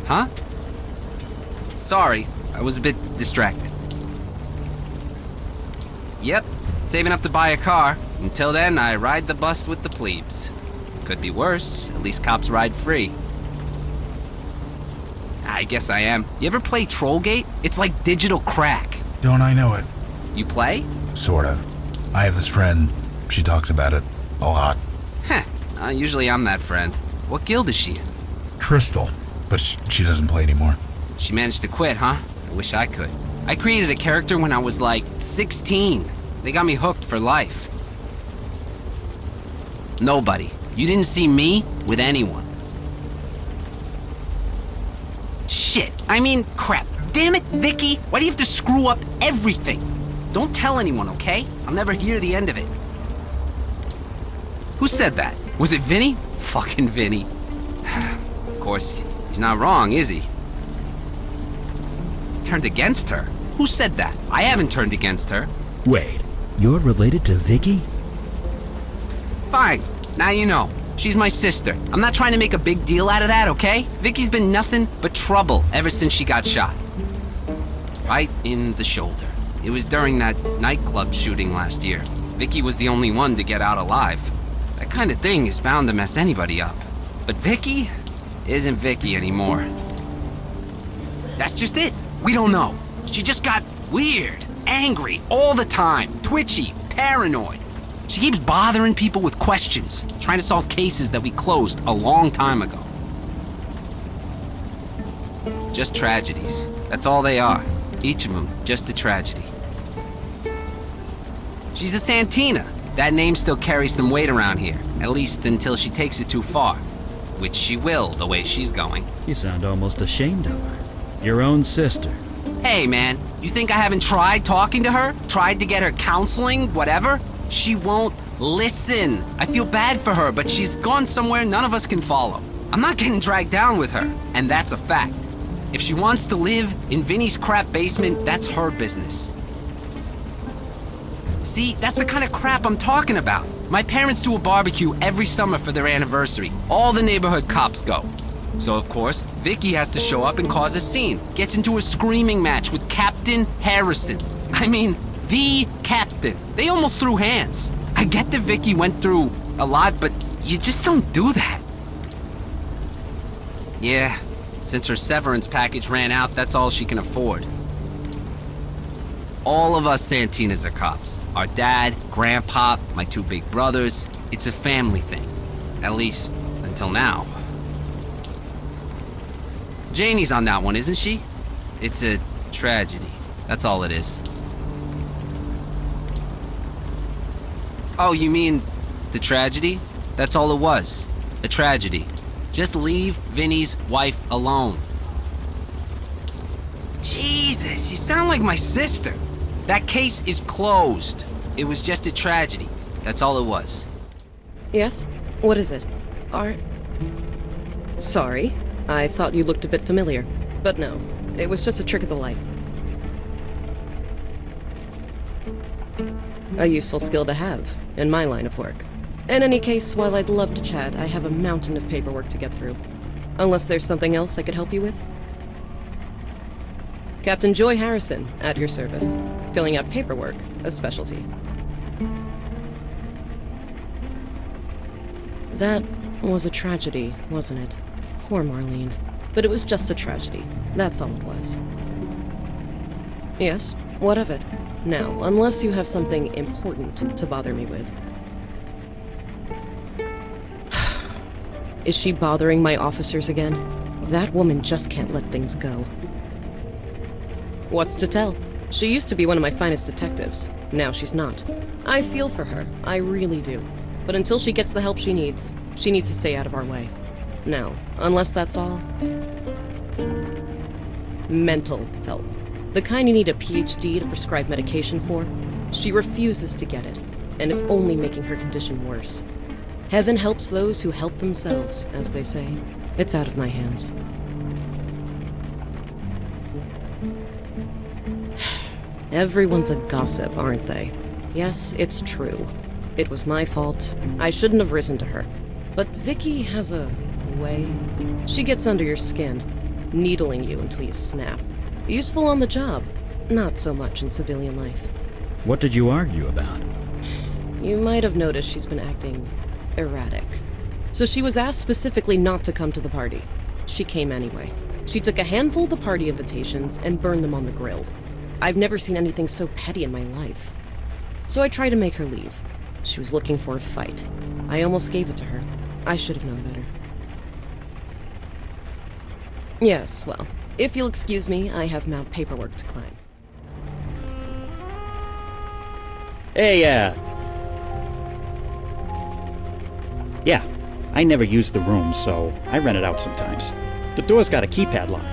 Huh? Sorry, I was a bit distracted. Yep, saving up to buy a car. Until then, I ride the bus with the plebes. Could be worse, at least cops ride free. I guess I am. You ever play Trollgate? It's like digital crack. Don't I know it? You play? Sorta. I have this friend. She talks about it a lot. Heh, usually I'm that friend. What guild is she in? Crystal. But she doesn't play anymore. She managed to quit, huh? I wish I could. I created a character when I was like 16. They got me hooked for life. Nobody. You didn't see me with anyone. Shit. I mean, crap. Damn it, Vicky. Why do you have to screw up everything? Don't tell anyone, okay? I'll never hear the end of it. Who said that? Was it Vinny? Fucking Vinny. Of course, he's not wrong, is he? Turned against her? Who said that? I haven't turned against her. Wait, you're related to Vicky? Fine. Now you know. She's my sister. I'm not trying to make a big deal out of that, okay? Vicky's been nothing but trouble ever since she got shot. Right in the shoulder. It was during that nightclub shooting last year. Vicky was the only one to get out alive. That kind of thing is bound to mess anybody up. But Vicky isn't Vicky anymore. That's just it. We don't know. She just got weird, angry all the time, twitchy, paranoid. She keeps bothering people with questions, trying to solve cases that we closed a long time ago. Just tragedies. That's all they are. Each of them just a tragedy. She's a Santina. That name still carries some weight around here, at least until she takes it too far. Which she will, the way she's going. You sound almost ashamed of her. Your own sister. Hey, man, you think I haven't tried talking to her? Tried to get her counseling, whatever? She won't listen. I feel bad for her, but she's gone somewhere none of us can follow. I'm not getting dragged down with her, and that's a fact. If she wants to live in Vinny's crap basement, that's her business. See, that's the kind of crap I'm talking about. My parents do a barbecue every summer for their anniversary. All the neighborhood cops go. So, of course, Vicky has to show up and cause a scene. Gets into a screaming match with Captain Harrison. I mean, the captain. They almost threw hands. I get that Vicky went through a lot, but you just don't do that. Yeah, since her severance package ran out, that's all she can afford. All of us Santinas are cops. Our dad, grandpa, my two big brothers. It's a family thing. At least, until now. Janie's on that one, isn't she? It's a tragedy. That's all it is. Oh, you mean the tragedy? That's all it was. A tragedy. Just leave Vinny's wife alone. Jesus, you sound like my sister. That case is closed. It was just a tragedy. That's all it was. Yes? What is it? Sorry. I thought you looked a bit familiar. But no, it was just a trick of the light. A useful skill to have, in my line of work. In any case, while I'd love to chat, I have a mountain of paperwork to get through. Unless there's something else I could help you with? Captain Joy Harrison, at your service. Filling out paperwork, a specialty. That was a tragedy, wasn't it? Poor Marlene. But it was just a tragedy. That's all it was. Yes, what of it? Now, unless you have something important to bother me with. Is she bothering my officers again? That woman just can't let things go. What's to tell? She used to be one of my finest detectives. Now she's not. I feel for her, I really do. But until she gets the help she needs to stay out of our way. Now, unless that's all... Mental help. The kind you need a PhD to prescribe medication for. She refuses to get it, and it's only making her condition worse. Heaven helps those who help themselves, as they say. It's out of my hands. Everyone's a gossip, aren't they? Yes, it's true. It was my fault. I shouldn't have risen to her. But Vicky has a way. She gets under your skin. needling you until you snap. Useful on the job, not so much in civilian life. What did you argue about? You might have noticed she's been acting erratic. So she was asked specifically not to come to the party. She came anyway. She took a handful of the party invitations and burned them on the grill. I've never seen anything so petty in my life. So I tried to make her leave. She was looking for a fight. I almost gave it to her. I should have known better. Yes, well, if you'll excuse me, I have now paperwork to climb. Hey, yeah, I never use the room, so I rent it out sometimes. The door's got a keypad lock,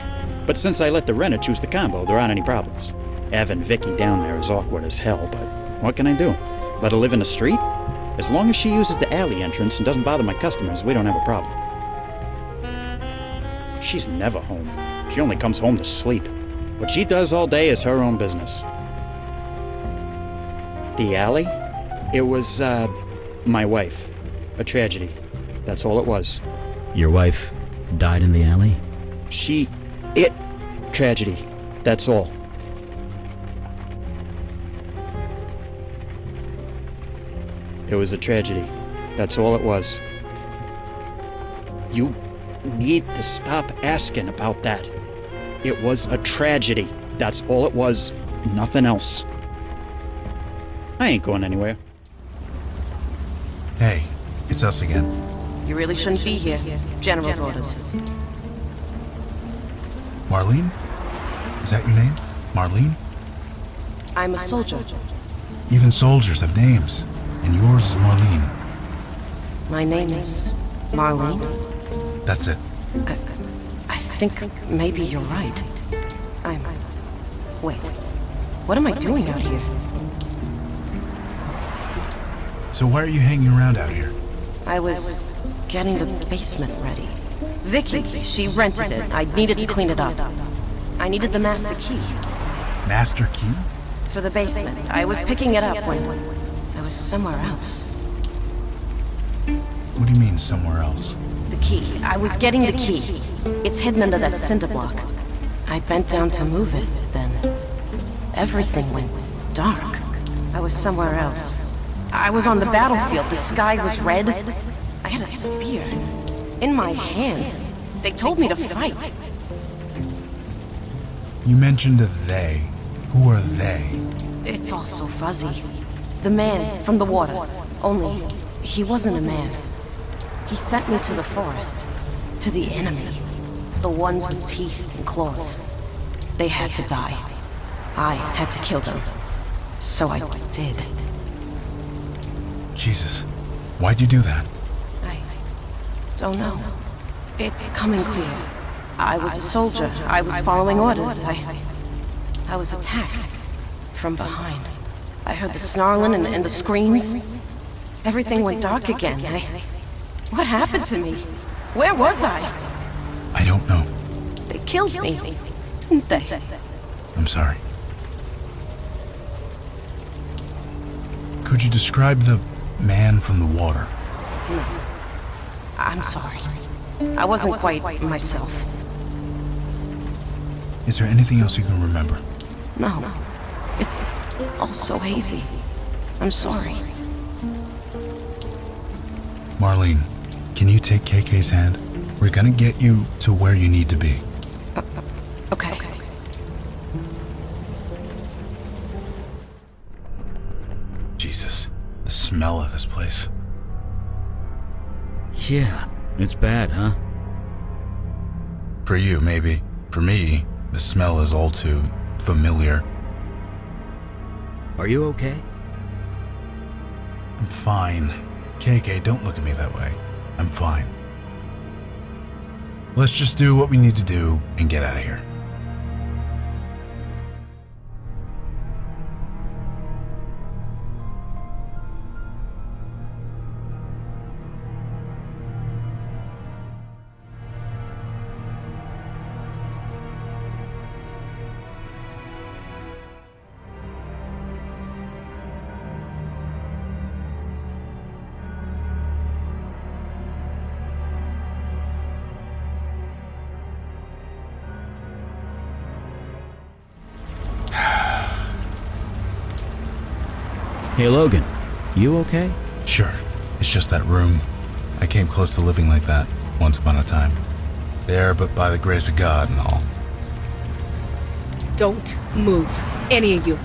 but since I let the renter choose the combo, there aren't any problems. Having Vicky down there is awkward as hell, but what can I do? Let her live in the street? As long as she uses the alley entrance and doesn't bother my customers, we don't have a problem. She's never home. She only comes home to sleep. What she does all day is her own business. The alley? It was, my wife. A tragedy. That's all it was. Your wife died in the alley? Tragedy. That's all. It was a tragedy. That's all it was. You need to stop asking about that. It was a tragedy. That's all it was. Nothing else. I ain't going anywhere. Hey, it's us again. You really shouldn't be here. General's orders. Marlene? Is that your name? Marlene? I'm a soldier. Even soldiers have names, and yours is Marlene. My name is Marlene. That's it. I think maybe you're right. Wait. What am I doing out here? So why are you hanging around out here? I was getting the basement ready. Vicky, she rented it. I needed to clean it up. I needed the master key Master key? for the basement. I was picking it up when I was somewhere else. What do you mean, somewhere else? The key. I was getting the key. It's hidden under that cinder block. I bent down to move it, then everything went dark. I was somewhere else. I was on the battlefield. The sky was red. I had a spear in my hand. They told me to fight. You mentioned a they. Who are they? It's all so fuzzy. The man from the water. Only, he wasn't a man. He sent me to the forest. To the enemy. The ones with teeth and claws. They had to die. I had to kill them. So I did. Jesus. Why'd you do that? I don't know. It's coming clear. I was a soldier. I was following orders. I was attacked. From behind. I heard the snarling and the screams. Everything went dark again. What happened to me? Where was I? I don't know. They killed me, didn't they? I'm sorry. Could you describe the man from the water? No. I'm sorry. I wasn't quite myself. Is there anything else you can remember? No. It's all so hazy. I'm sorry. Marlene, can you take KK's hand? We're gonna get you to where you need to be. Okay. Jesus, the smell of this place. Yeah, it's bad, huh? For you, maybe. For me, the smell is all too familiar. Are you okay? I'm fine. KK, don't look at me that way. I'm fine. Let's just do what we need to do and get out of here. Hey, Logan. You okay? Sure, it's just that room. I came close to living like that once upon a time. There, but by the grace of God and all. Don't move, any of you.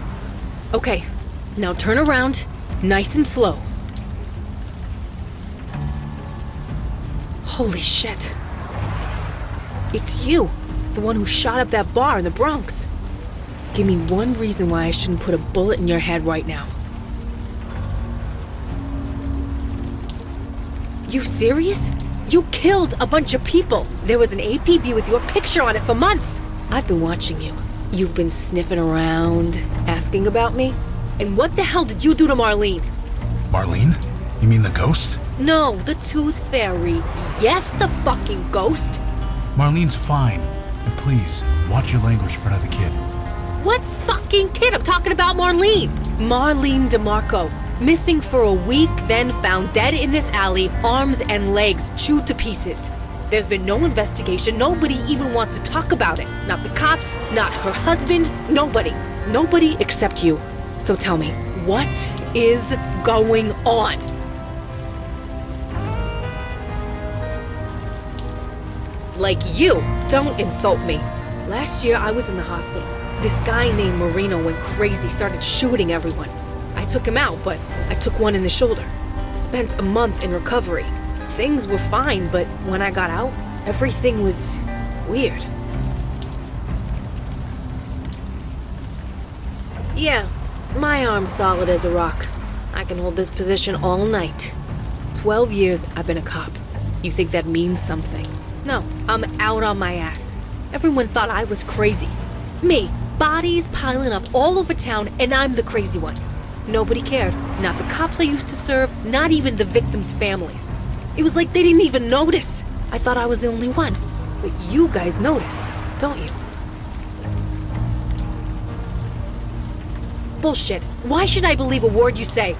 Okay, now turn around, nice and slow. Holy shit. It's you, the one who shot up that bar in the Bronx. Give me one reason why I shouldn't put a bullet in your head right now. You serious? You killed a bunch of people. There was an APB with your picture on it for months. I've been watching you. You've been sniffing around, asking about me. And what the hell did you do to Marlene? Marlene? You mean the ghost? No, the Tooth Fairy. Yes, the fucking ghost. Marlene's fine. And please, watch your language in front of the kid. What fucking kid? I'm talking about Marlene. Marlene DeMarco. Missing for a week, then found dead in this alley, arms and legs chewed to pieces. There's been no investigation. Nobody even wants to talk about it. Not the cops, not her husband, nobody. Nobody except you. So tell me, what is going on? Like you, don't insult me. Last year I was in the hospital. This guy named Marino went crazy, started shooting everyone. I took him out, but I took one in the shoulder. Spent a month in recovery. Things were fine, but when I got out, everything was weird. Yeah, my arm's solid as a rock. I can hold this position all night. 12 years I've been a cop. You think that means something? No, I'm out on my ass. Everyone thought I was crazy. Me, bodies piling up all over town, and I'm the crazy one. Nobody cared. Not the cops I used to serve, not even the victims' families. It was like they didn't even notice. I thought I was the only one. But you guys notice, don't you? Bullshit. Why should I believe a word you say?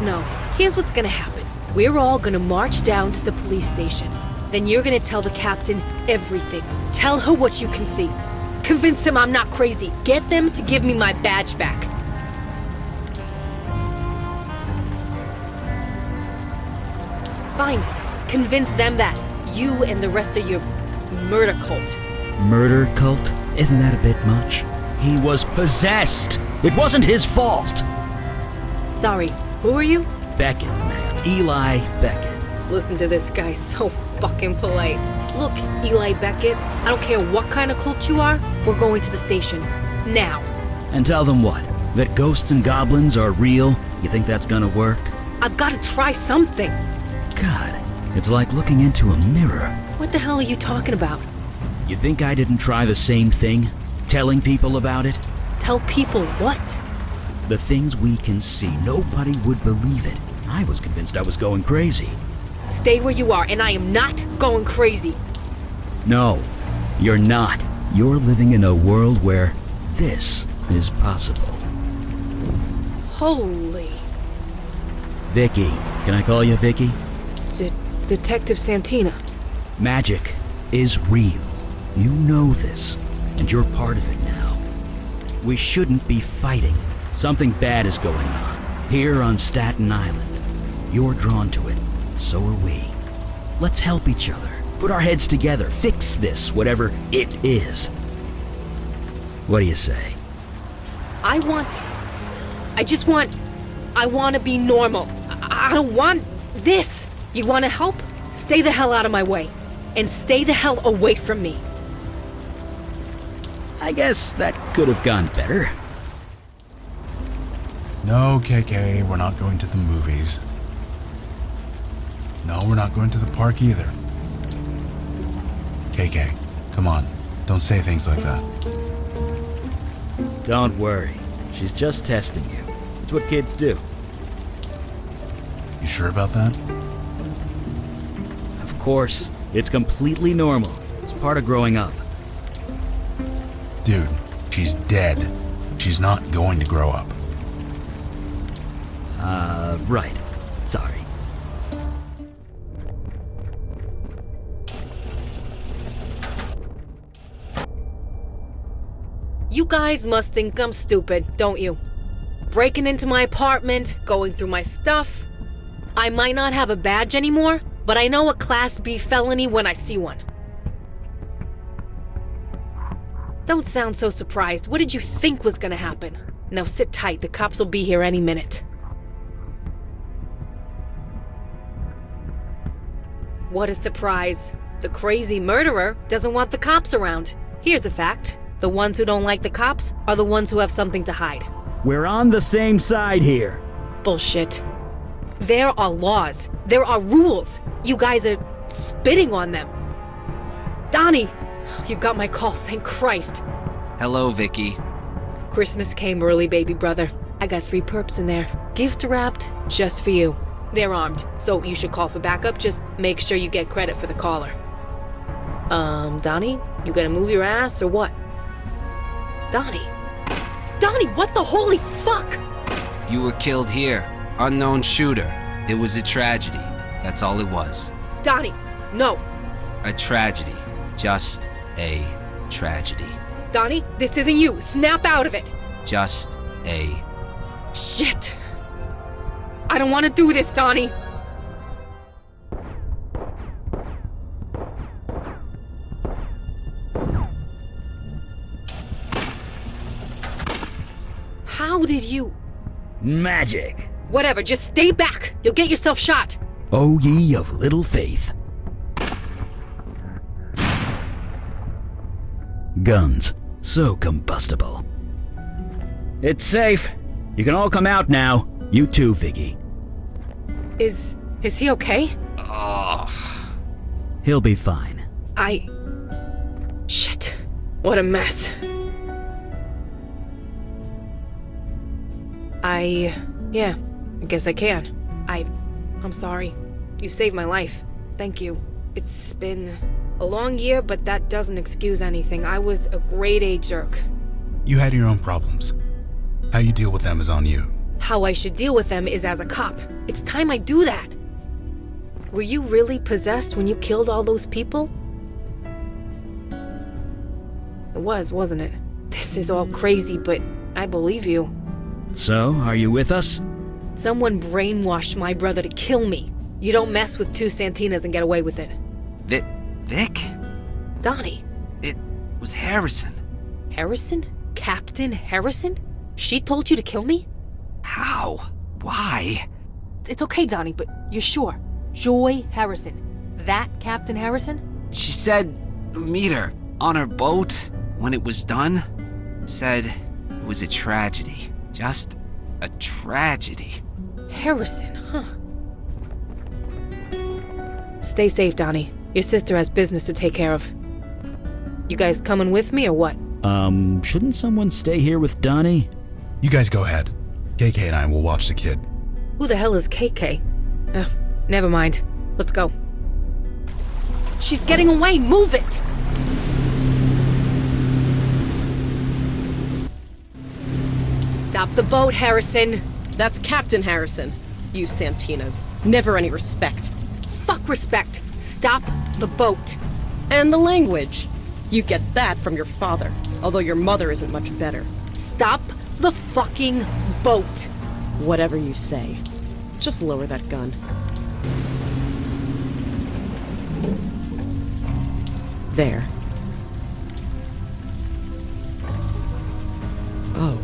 No, here's what's gonna happen. We're all gonna march down to the police station. Then you're gonna tell the captain everything. Tell her what you can see. Convince him I'm not crazy. Get them to give me my badge back. Fine. Convince them that. You and the rest of your murder cult. Murder cult? Isn't that a bit much? He was possessed! It wasn't his fault! Sorry, who are you? Beckett, man. Eli Beckett. Listen to this guy, so fucking polite. Look, Eli Beckett, I don't care what kind of cult you are, we're going to the station. Now. And tell them what? That ghosts and goblins are real? You think that's gonna work? I've got to try something. God, it's like looking into a mirror. What the hell are you talking about? You think I didn't try the same thing? Telling people about it? Tell people what? The things we can see. Nobody would believe it. I was convinced I was going crazy. Stay where you are, and I am not going crazy. No, you're not. You're living in a world where this is possible. Holy... Vicky. Can I call you Vicky? Detective Santina. Magic is real. You know this, and you're part of it now. We shouldn't be fighting. Something bad is going on, here on Staten Island. You're drawn to it, so are we. Let's help each other, put our heads together, fix this, whatever it is. What do you say? I want to be normal. I don't want this. You want to help? Stay the hell out of my way. And stay the hell away from me. I guess that could have gone better. No, KK, we're not going to the movies. No, we're not going to the park either. KK, come on. Don't say things like that. Don't worry. She's just testing you. It's what kids do. You sure about that? Of course. It's completely normal. It's part of growing up. Dude, she's dead. She's not going to grow up. Right. Sorry. You guys must think I'm stupid, don't you? breaking into my apartment, going through my stuff. I might not have a badge anymore, but I know a Class B felony when I see one. Don't sound so surprised. What did you think was gonna happen? Now sit tight, the cops will be here any minute. What a surprise. The crazy murderer doesn't want the cops around. Here's a fact. The ones who don't like the cops are the ones who have something to hide. We're on the same side here. Bullshit. There are laws. There are rules. You guys are spitting on them. Donnie! You got my call, thank Christ. Hello, Vicky. Christmas came early, baby brother. I got 3 perps in there. Gift wrapped just for you. They're armed, so you should call for backup. Just make sure you get credit for the caller. Donnie? You gonna move your ass or what? Donnie? Donnie, what the holy fuck? You were killed here. Unknown shooter. It was a tragedy. That's all it was. Donnie, no. A tragedy. Just a tragedy. Donnie, this isn't you. Snap out of it. Just a... Shit. I don't want to do this, Donnie. How did you... Magic. Whatever, just stay back. You'll get yourself shot. O ye of little faith. Guns, so combustible. It's safe. You can all come out now. You too, Vicky. Is he okay? He'll be fine. Shit. What a mess. Yeah, I guess I can. I'm sorry. You saved my life. Thank you. It's been a long year, but that doesn't excuse anything. I was a grade A jerk. You had your own problems. How you deal with them is on you. How I should deal with them is as a cop. It's time I do that. Were you really possessed when you killed all those people? It was, wasn't it? This is all crazy, but I believe you. So, are you with us? Someone brainwashed my brother to kill me. You don't mess with 2 Santinas and get away with it. Vic? Donnie. It was Harrison. Harrison? Captain Harrison? She told you to kill me? How? Why? It's okay, Donnie, but you're sure? Joy Harrison. That Captain Harrison? She said meet her on her boat when it was done. Said it was a tragedy. Just a tragedy. Harrison, huh? Stay safe, Donnie. Your sister has business to take care of. You guys coming with me or what? Shouldn't someone stay here with Donnie? You guys go ahead. KK and I will watch the kid. Who the hell is KK? Never mind. Let's go. She's getting away! Move it! Stop the boat, Harrison! That's Captain Harrison. You Santinas. Never any respect. Fuck respect! Stop the boat! And the language. You get that from your father, although your mother isn't much better. Stop the fucking boat! Whatever you say. Just lower that gun. There. Oh,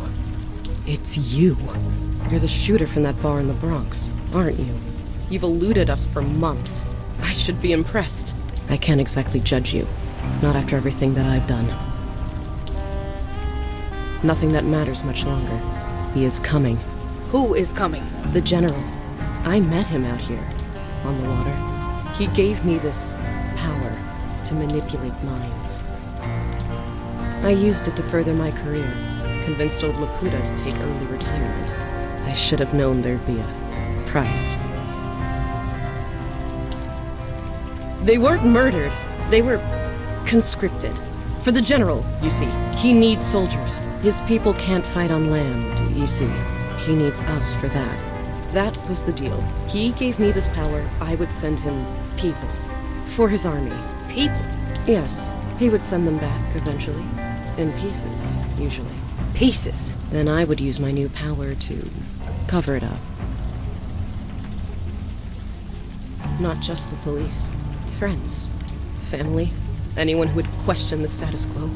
it's you. You're the shooter from that bar in the Bronx, aren't you? You've eluded us for months. I should be impressed. I can't exactly judge you. Not after everything that I've done. Nothing that matters much longer. He is coming. Who is coming? The General. I met him out here, on the water. He gave me this power to manipulate minds. I used it to further my career, convinced old Laputa to take early retirement. I should have known there'd be a price. They weren't murdered. They were conscripted. For the General, you see. He needs soldiers. His people can't fight on land, you see. He needs us for that. That was the deal. He gave me this power. I would send him people. For his army. People? Yes. He would send them back, eventually. In pieces, usually. pieces. Then I would use my new power to cover it up. Not just the police. Friends. Family. Anyone who would question the status quo.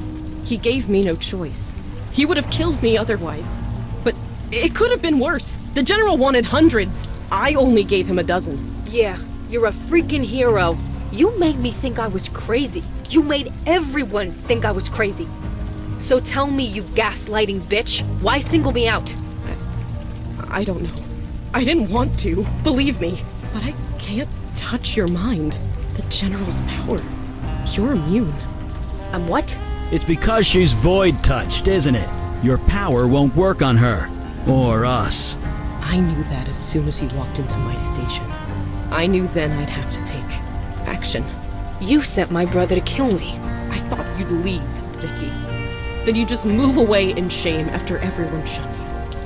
He gave me no choice. He would have killed me otherwise. But it could have been worse. The general wanted hundreds. I only gave him a dozen. Yeah, you're a freaking hero. You made me think I was crazy. You made everyone think I was crazy. So tell me, you gaslighting bitch, why single me out? I don't know. I didn't want to, believe me. But I can't touch your mind. The general's power. You're immune. I'm what? It's because she's void touched, isn't it? Your power won't work on her. Or us. I knew that as soon as you walked into my station. I knew then I'd have to take action. You sent my brother to kill me. I thought you'd leave, Vicky. Then you'd just move away in shame after everyone shunned you.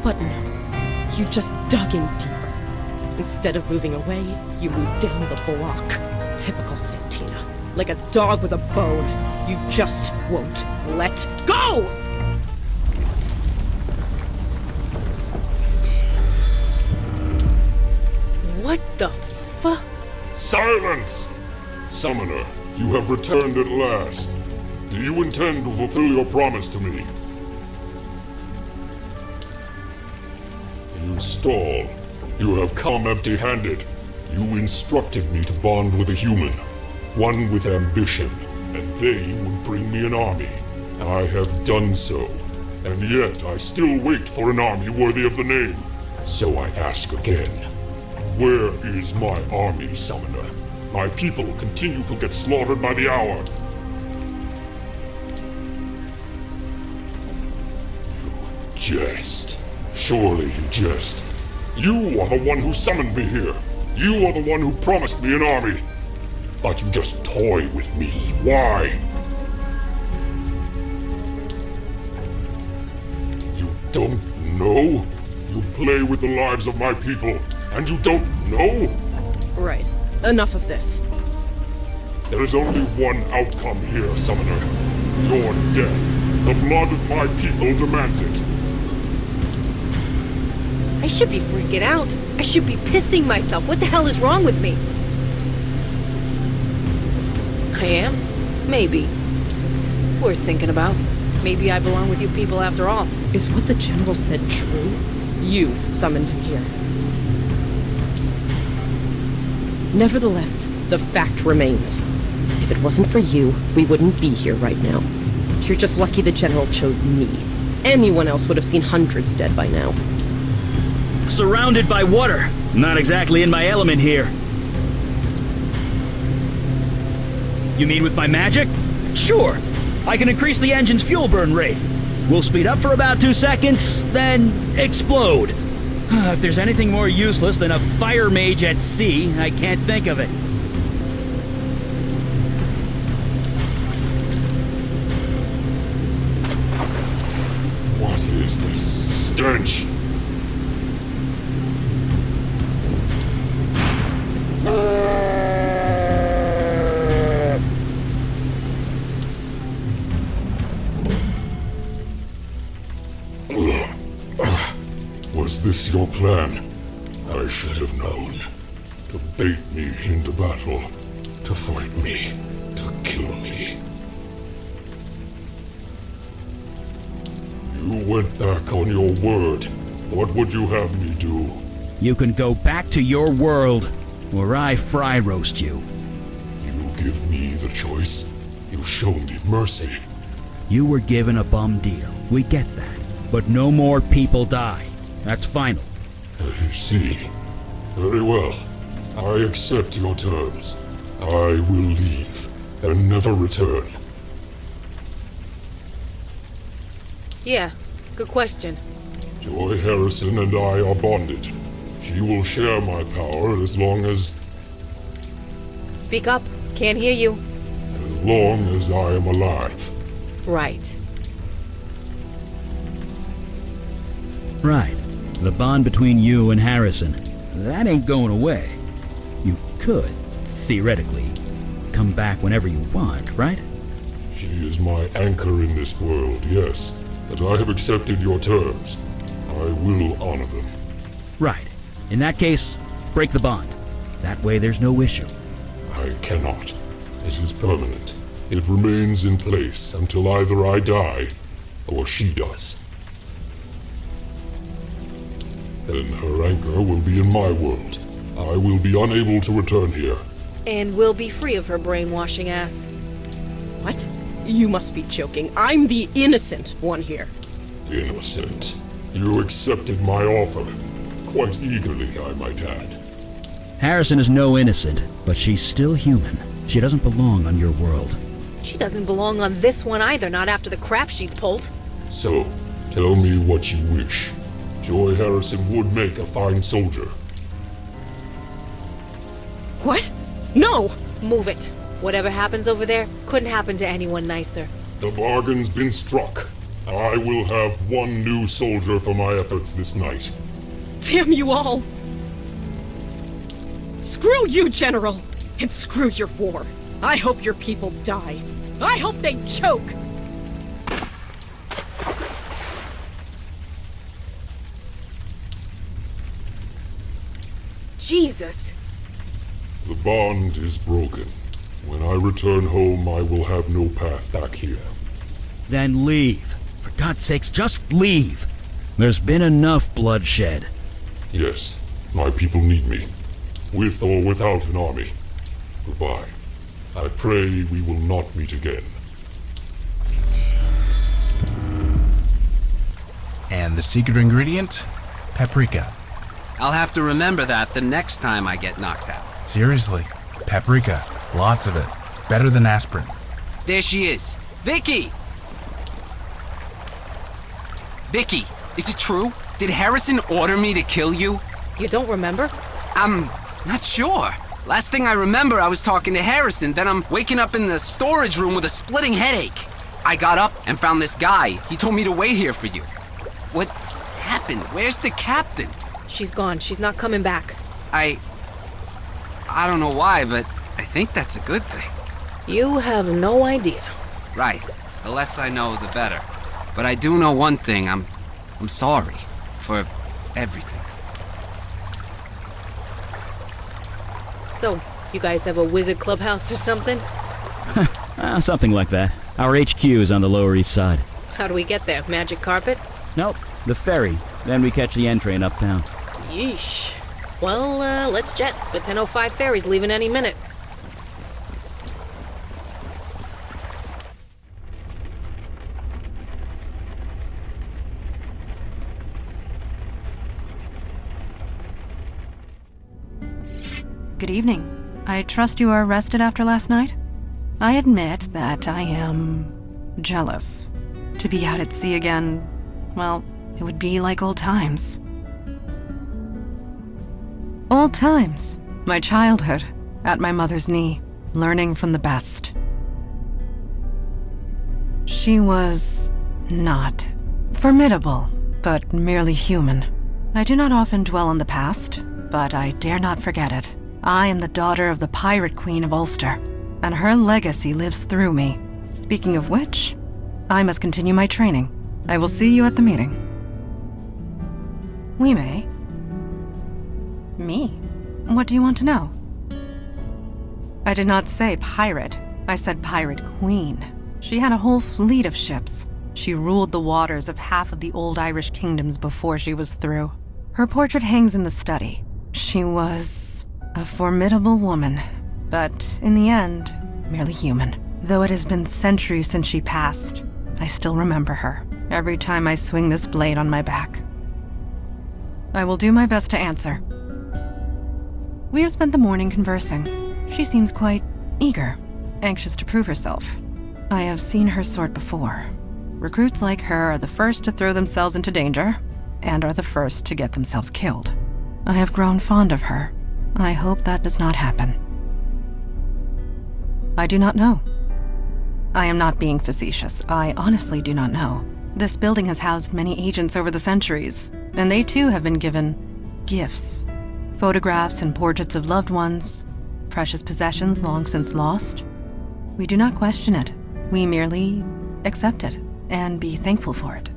But no, you just dug in deeper. Instead of moving away, you moved down the block. Typical Santina. Like a dog with a bone. You just won't let go! What the fuck? Silence! Summoner, you have returned at last. Do you intend to fulfill your promise to me? You stall. You have come empty-handed. You instructed me to bond with a human, one with ambition, and they would bring me an army. I have done so, and yet I still wait for an army worthy of the name. So I ask again, where is my army, Summoner? My people continue to get slaughtered by the hour. You jest. Surely you jest. You are the one who summoned me here. You are the one who promised me an army. But you just toy with me. Why? You don't know? You play with the lives of my people, and you don't know? Right. Enough of this. There is only one outcome here, Summoner. Your death. The blood of my people demands it. I should be freaking out. I should be pissing myself. What the hell is wrong with me? I am? Maybe. It's worth thinking about. Maybe I belong with you people after all. Is what the general said true? You summoned him here. Nevertheless, the fact remains. If it wasn't for you, we wouldn't be here right now. You're just lucky the general chose me. Anyone else would have seen hundreds dead by now. Surrounded by water. Not exactly in my element here. You mean with my magic? Sure. I can increase the engine's fuel burn rate. We'll speed up for about 2 seconds, then explode. If there's anything more useless than a fire mage at sea, I can't think of it. What is this stench? Was this your plan? I should have known. To bait me into battle. To fight me. To kill me. You went back on your word. What would you have me do? You can go back to your world, or I fry roast you. You give me the choice. You show me mercy. You were given a bum deal. We get that. But no more people die. That's final. I see. Very well. I accept your terms. I will leave and never return. Yeah, good question. Joy Harrison and I are bonded. She will share my power as long as Speak up. Can't hear you. I am alive. Right. Right. The bond between you and Harrison. That ain't going away. You could, theoretically, come back whenever you want, right? She is my anchor in this world, yes. and I have accepted your terms. I will honor them. Right. In that case, break the bond. That way there's no issue. I cannot. It is permanent. It remains in place until either I die or she does. Then her anchor will be in my world. I will be unable to return here. And we'll be free of her brainwashing ass. What? You must be joking. I'm the innocent one here. Innocent. You accepted my offer. Quite eagerly, I might add. Harrison is no innocent, but she's still human. She doesn't belong on your world. She doesn't belong on this one either, not after the crap she's pulled. So, tell me what you wish. Joy Harrison would make a fine soldier. What? No! Move it. Whatever happens over there couldn't happen to anyone nicer. The bargain's been struck. I will have one new soldier for my efforts this night. Damn you all! Screw you, General! And screw your war. I hope your people die. I hope they choke! Jesus! The bond is broken. When I return home, I will have no path back here. Then leave. For God's sakes, just leave. There's been enough bloodshed. Yes, my people need me. With or without an army. Goodbye. I pray we will not meet again. And the secret ingredient? Paprika. I'll have to remember that the next time I get knocked out. Seriously, paprika. Lots of it. Better than aspirin. There she is. Vicky! Vicky, is it true? Did Harrison order me to kill you? You don't remember? I'm not sure. Last thing I remember, I was talking to Harrison, then I'm waking up in the storage room with a splitting headache. I got up and found this guy. He told me to wait here for you. What happened? Where's the captain? She's gone. She's not coming back. I don't know why, but I think that's a good thing. You have no idea. Right. The less I know, the better. But I do know one thing. I'm sorry for everything. So, you guys have a wizard clubhouse or something? Something like that. Our HQ is on the Lower East Side. How do we get there? Magic carpet? Nope, the ferry. Then we catch the N train uptown. Yeesh. Well, let's jet. The 10:05 ferry's leaving any minute. Good evening. I trust you are rested after last night? I admit that I am jealous. To be out at sea again, well, it would be like old times. Old times. My childhood, at my mother's knee, learning from the best. She was not formidable, but merely human. I do not often dwell on the past, but I dare not forget it. I am the daughter of the Pirate Queen of Ulster, and her legacy lives through me. Speaking of which, I must continue my training. I will see you at the meeting. We may. Me? What do you want to know? I did not say pirate. I said Pirate Queen. She had a whole fleet of ships. She ruled the waters of half of the old Irish kingdoms before she was through. Her portrait hangs in the study. She was a formidable woman, but in the end, merely human. Though it has been centuries since she passed, I still remember her every time I swing this blade on my back. I will do my best to answer. We have spent the morning conversing. She seems quite eager, anxious to prove herself. I have seen her sort before. Recruits like her are the first to throw themselves into danger, and are the first to get themselves killed. I have grown fond of her. I hope that does not happen. I do not know. I am not being facetious. I honestly do not know. This building has housed many agents over the centuries, and they too have been given gifts. Photographs and portraits of loved ones, precious possessions long since lost. We do not question it. We merely accept it and be thankful for it.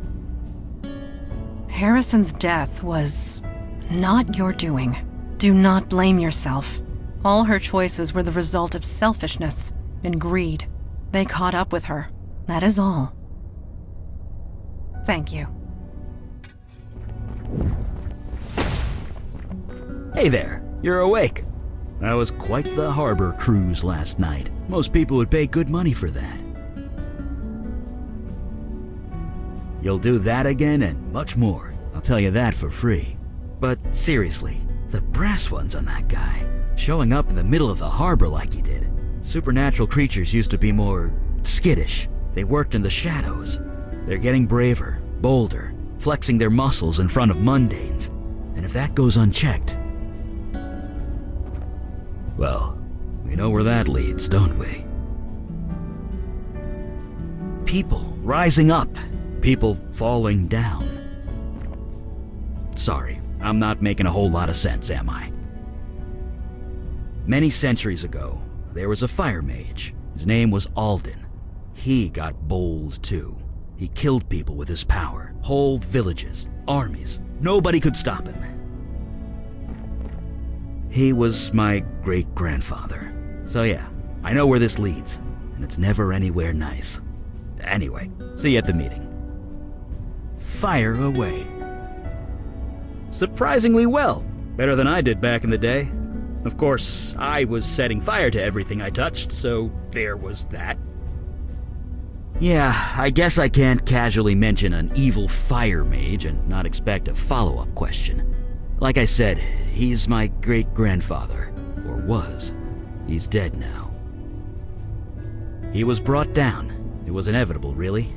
Harrison's death was not your doing. Do not blame yourself. All her choices were the result of selfishness and greed. They caught up with her. That is all. Thank you. Hey there, you're awake. That was quite the harbor cruise last night. Most people would pay good money for that. You'll do that again and much more. I'll tell you that for free. But seriously, the brass ones on that guy, showing up in the middle of the harbor like he did. Supernatural creatures used to be more skittish. They worked in the shadows. They're getting braver, bolder, flexing their muscles in front of mundanes. And if that goes unchecked, well, we know where that leads, don't we? People rising up, people falling down. Sorry, I'm not making a whole lot of sense, am I? Many centuries ago, there was a fire mage. His name was Alden. He got bold too. He killed people with his power. Whole villages, armies. Nobody could stop him. He was my great-grandfather. So yeah, I know where this leads, and it's never anywhere nice. Anyway, see you at the meeting. Fire away. Surprisingly well. Better than I did back in the day. Of course, I was setting fire to everything I touched, so there was that. Yeah, I guess I can't casually mention an evil fire mage and not expect a follow-up question. Like I said, he's my great-grandfather, or was. He's dead now. He was brought down. It was inevitable, really.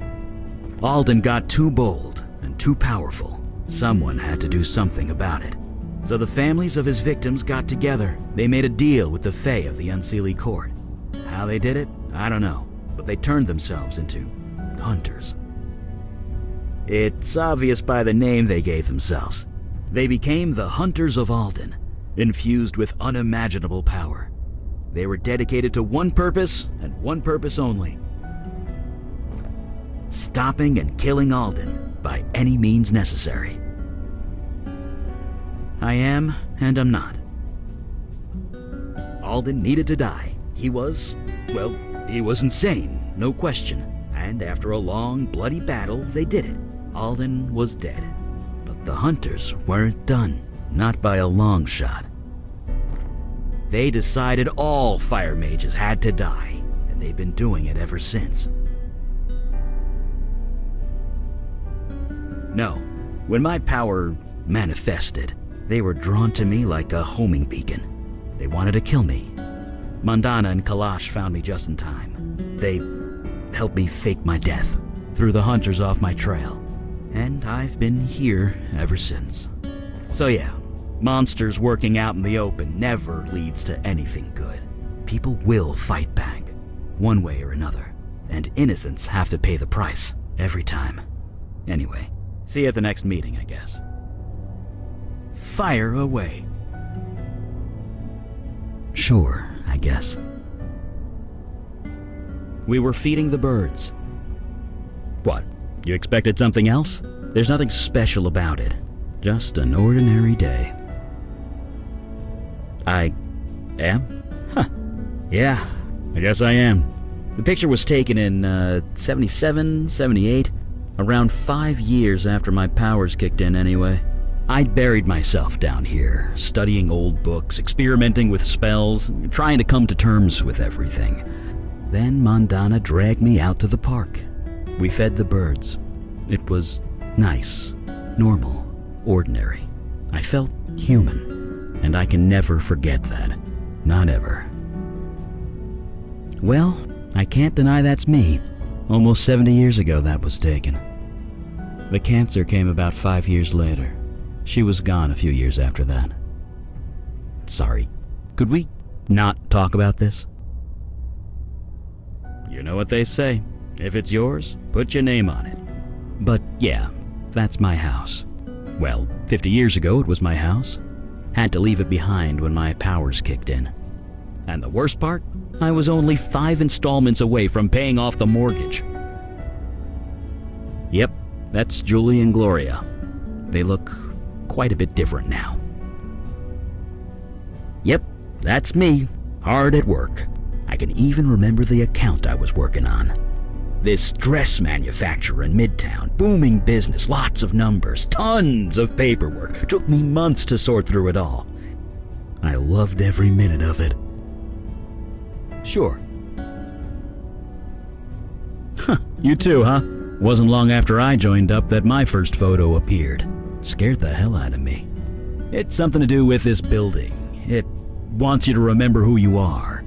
Alden got too bold and too powerful. Someone had to do something about it. So the families of his victims got together. They made a deal with the Fae of the Unseelie Court. How they did it, I don't know, but they turned themselves into hunters. It's obvious by the name they gave themselves. They became the Hunters of Alden, infused with unimaginable power. They were dedicated to one purpose, and one purpose only. Stopping and killing Alden by any means necessary. I am, and I'm not. Alden needed to die. He was insane, no question. And after a long, bloody battle, they did it. Alden was dead. But the Hunters weren't done, not by a long shot. They decided all fire mages had to die, and they've been doing it ever since. No, when my power manifested, they were drawn to me like a homing beacon. They wanted to kill me. Mandana and Kalash found me just in time. They helped me fake my death, threw the Hunters off my trail, and I've been here ever since. So yeah, monsters working out in the open never leads to anything good. People will fight back, one way or another, and innocents have to pay the price, every time. Anyway, see you at the next meeting, I guess. Fire away. Sure, I guess. We were feeding the birds. What? You expected something else? There's nothing special about it. Just an ordinary day. I am? Huh. Yeah, I guess I am. The picture was taken in 77, 78, around 5 years after my powers kicked in anyway. I'd buried myself down here, studying old books, experimenting with spells, trying to come to terms with everything. Then Mandana dragged me out to the park. We fed the birds. It was nice, normal, ordinary. I felt human, and I can never forget that. Not ever. Well, I can't deny that's me. Almost 70 years ago that was taken. The cancer came about 5 years later. She was gone a few years after that. Sorry, could we not talk about this? You know what they say. If it's yours, put your name on it. But yeah, that's my house. Well, 50 years ago it was my house. Had to leave it behind when my powers kicked in. And the worst part? I was only 5 installments away from paying off the mortgage. Yep, that's Julie and Gloria. They look quite a bit different now. Yep, that's me, hard at work. I can even remember the account I was working on. This dress manufacturer in Midtown, booming business, lots of numbers, tons of paperwork. Took me months to sort through it all. I loved every minute of it. Sure. Huh, you too, huh? Wasn't long after I joined up that my first photo appeared. Scared the hell out of me. It's something to do with this building. It wants you to remember who you are,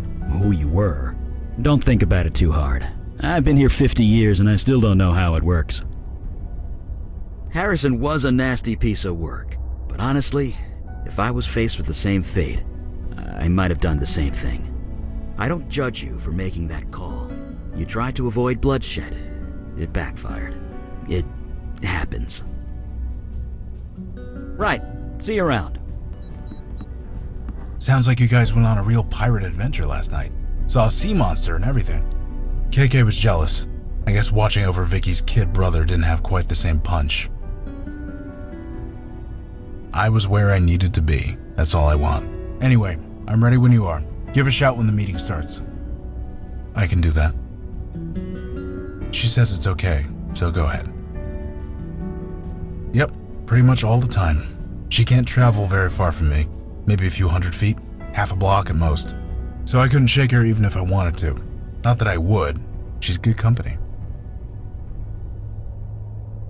who you were. Don't think about it too hard. I've been here 50 years and I still don't know how it works. Harrison was a nasty piece of work, but honestly, if I was faced with the same fate, I might have done the same thing. I don't judge you for making that call. You tried to avoid bloodshed. It backfired. It happens. Right. See you around. Sounds like you guys went on a real pirate adventure last night. Saw a sea monster and everything. KK was jealous. I guess watching over Vicky's kid brother didn't have quite the same punch. I was where I needed to be. That's all I want. Anyway, I'm ready when you are. Give a shout when the meeting starts. I can do that. She says it's okay, so go ahead. Yep, pretty much all the time. She can't travel very far from me. Maybe a few 100 feet, half a block at most. So I couldn't shake her even if I wanted to. Not that I would. She's good company.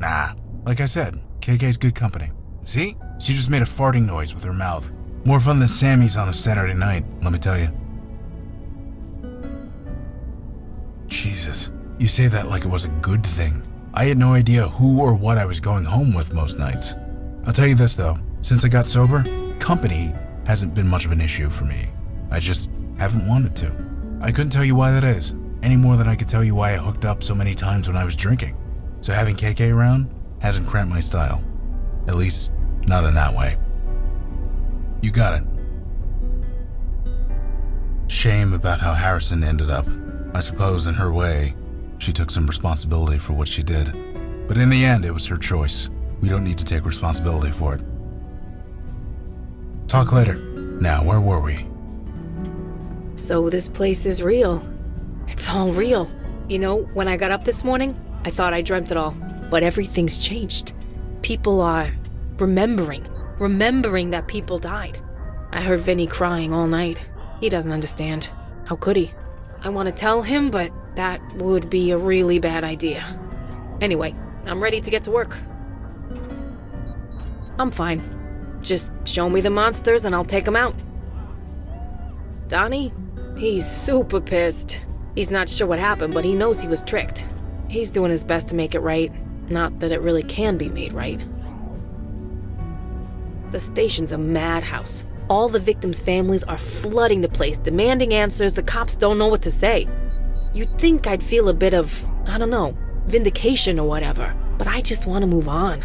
Nah, like I said, KK's good company. See? She just made a farting noise with her mouth. More fun than Sammy's on a Saturday night, let me tell you. Jesus, you say that like it was a good thing. I had no idea who or what I was going home with most nights. I'll tell you this though, since I got sober, company hasn't been much of an issue for me. I just haven't wanted to. I couldn't tell you why that is, any more than I could tell you why I hooked up so many times when I was drinking. So having KK around hasn't cramped my style. At least, not in that way. You got it. Shame about how Harrison ended up. I suppose in her way, she took some responsibility for what she did. But in the end, it was her choice. We don't need to take responsibility for it. Talk later. Now, where were we? So this place is real. It's all real. You know, when I got up this morning, I thought I dreamt it all. But everything's changed. People are remembering that people died. I heard Vinny crying all night. He doesn't understand. How could he? I want to tell him, but that would be a really bad idea. Anyway, I'm ready to get to work. I'm fine. Just show me the monsters and I'll take them out. Donnie? He's super pissed. He's not sure what happened, but he knows he was tricked. He's doing his best to make it right. Not that it really can be made right. The station's a madhouse. All the victims' families are flooding the place, demanding answers. The cops don't know what to say. You'd think I'd feel a bit of, I don't know, vindication or whatever, but I just want to move on.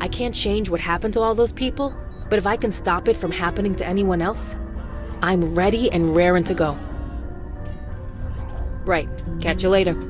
I can't change what happened to all those people, but if I can stop it from happening to anyone else, I'm ready and raring to go. Right. Catch you later.